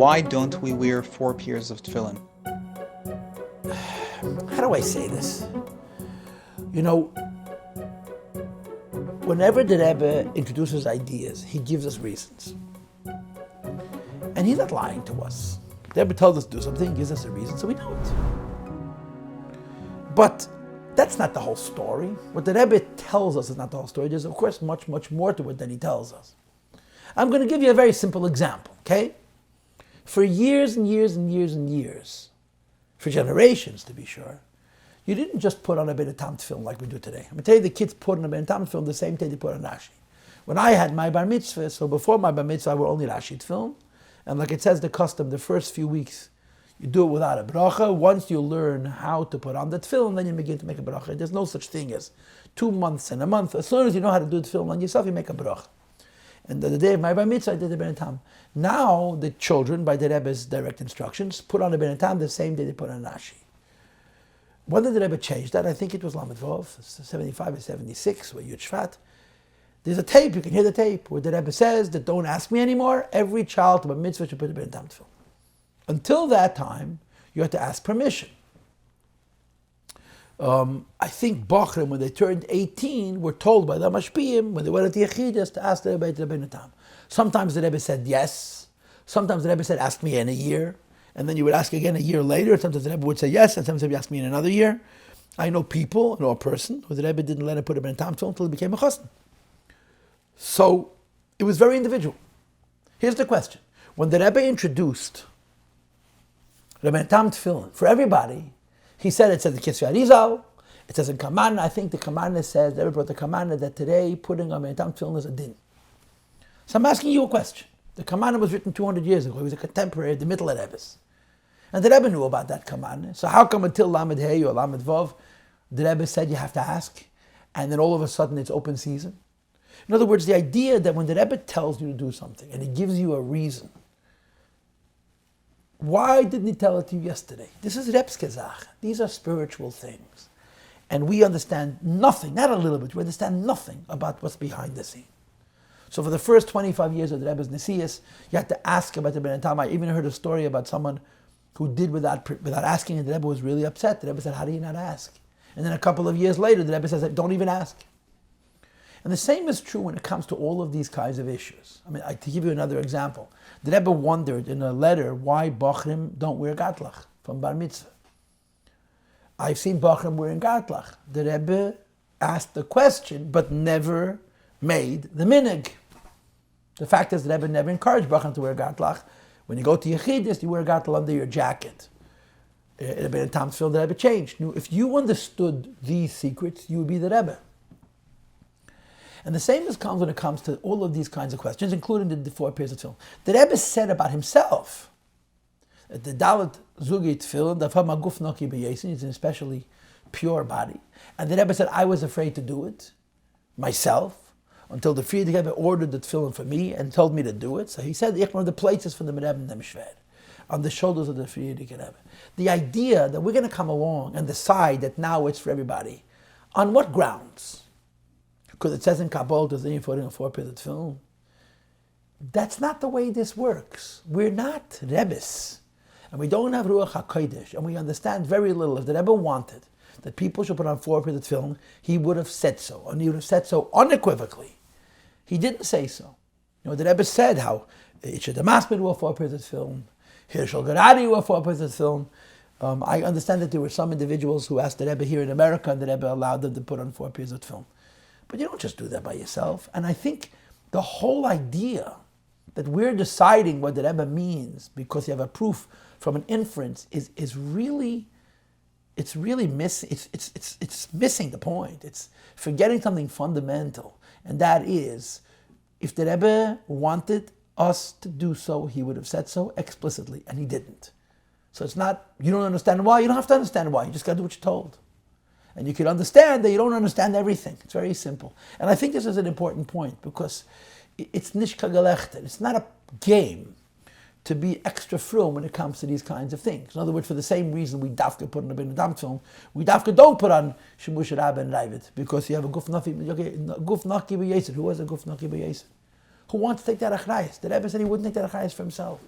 Why don't we wear 4 pairs of tefillin? How do I say this? You know, whenever the Rebbe introduces ideas, he gives us reasons. And he's not lying to us. The Rebbe tells us to do something, gives us a reason, so we do it. But that's not the whole story. What the Rebbe tells us is not the whole story. There's, of course, much, much more to it than he tells us. I'm going to give you a very simple example, okay? For years and years and years and years, for generations to be sure, you didn't just put on a bit of tam film like we do today. I'm going to tell you, the kids put on a bit of tam film the same day they put on Rashi. When I had my bar mitzvah, so before my bar mitzvah, I were only Rashi film. And like it says the custom, the first few weeks, you do it without a bracha. Once you learn how to put on the tefillin, then you begin to make a bracha. There's no such thing as 2 months and a month. As soon as you know how to do the tefillin on yourself, you make a bracha. And the day of my bar mitzvah, I did the ben tam. Now the children, by the Rebbe's direct instructions, put on a ben tam the same day they put on Rashi. When did the Rebbe change that? I think it was Lamed Vov, 75 or 76, where Yud Shvat. There's a tape, you can hear the tape, where the Rebbe says that don't ask me anymore. Every child to a mitzvah should put a ben tam tefillin. Until that time, you had to ask permission. I think Bachrim, when they turned 18, were told by the Mashpiyim, when they went to Yechidas, to ask the Rebbe to ben tam. Sometimes the Rebbe said yes. Sometimes the Rebbe said, ask me in a year. And then you would ask again a year later. Sometimes the Rebbe would say yes, and sometimes he would ask me in another year. I know a person who the Rebbe didn't let him put a ben tam until he became a chassan. So it was very individual. Here's the question. When the Rebbe introduced the ben tam tefillin for everybody, he said, it says the Kisvei Arizal, it says in Kaman, I think the Kaman says, the Rebbe brought the Kaman that today putting on ben tam tefillin is a din. So I'm asking you a question. The Kaman was written 200 years ago. He was a contemporary of the Middle Rebbe's. And the Rebbe knew about that Kaman. So how come until Lamed Hey or Lamed Vov, the Rebbe said you have to ask, and then all of a sudden it's open season? In other words, the idea that when the Rebbe tells you to do something and he gives you a reason, why didn't he tell it to you yesterday? This is Rebbe's Kezach. These are spiritual things. And we understand nothing, not a little bit, we understand nothing about what's behind the scene. So for the first 25 years of the Rebbe's Nesias, you had to ask about the Ben Tam. I even heard a story about someone who did without asking, and the Rebbe was really upset. The Rebbe said, how do you not ask? And then a couple of years later, the Rebbe says, don't even ask. And the same is true when it comes to all of these kinds of issues. I mean, to give you another example, the Rebbe wondered in a letter why Bachrim don't wear gatlach from Bar Mitzvah. I've seen Bachrim wearing gatlach. The Rebbe asked the question, but never made the minig. The fact is, the Rebbe never encouraged Bachrim to wear gatlach. When you go to Yechidus, you wear gatlach under your jacket. In a Ben tam tefillin, the Rebbe changed. If you understood these secrets, you would be the Rebbe. And the same comes when it comes to all of these kinds of questions, including the 4 pairs of tefillin. The Rebbe said about himself, the Dalet Zugi tefillin, the Maguf Noki B'Yesin, is an especially pure body. And the Rebbe said, I was afraid to do it myself, until the Friedrich Rebbe ordered the tefillin for me and told me to do it. So he said, one of the places for the Rebbe and the Mishver, on the shoulders of the Friedrich Rebbe. The idea that we're going to come along and decide that now it's for everybody, on what grounds? Because it says in Kabbalah, there's a 4 pairs of tefillin. That's not the way this works. We're not Rebbes. And we don't have Ruach HaKodesh. And we understand very little. If the Rebbe wanted that people should put on 4 pairs of tefillin, he would have said so. And he would have said so unequivocally. He didn't say so. The Rebbe said how it should Damascus wore 4 pairs of tefillin, Hirschel Geradi wore 4 pairs of tefillin. I understand that there were some individuals who asked the Rebbe here in America, and the Rebbe allowed them to put on 4 pairs of tefillin. But you don't just do that by yourself. And I think the whole idea that we're deciding what the Rebbe means because you have a proof from an inference is really, it's missing the point. It's forgetting something fundamental. And that is, if the Rebbe wanted us to do so, he would have said so explicitly, and he didn't. So it's not, you don't understand why, you don't have to understand why, you just got to do what you're told. And you can understand that you don't understand everything. It's very simple. And I think this is an important point because it's nishka gelechter. It's not a game to be extra frum when it comes to these kinds of things. In other words, for the same reason we dafka put on a ben tam film, we dafka don't put on shemush rabbi and ravid because you have a guf naki b'yesed. Who was a guf naki b'yesed? Who wants to take that achrayis? The Rebbe said he wouldn't take that achrayis for himself.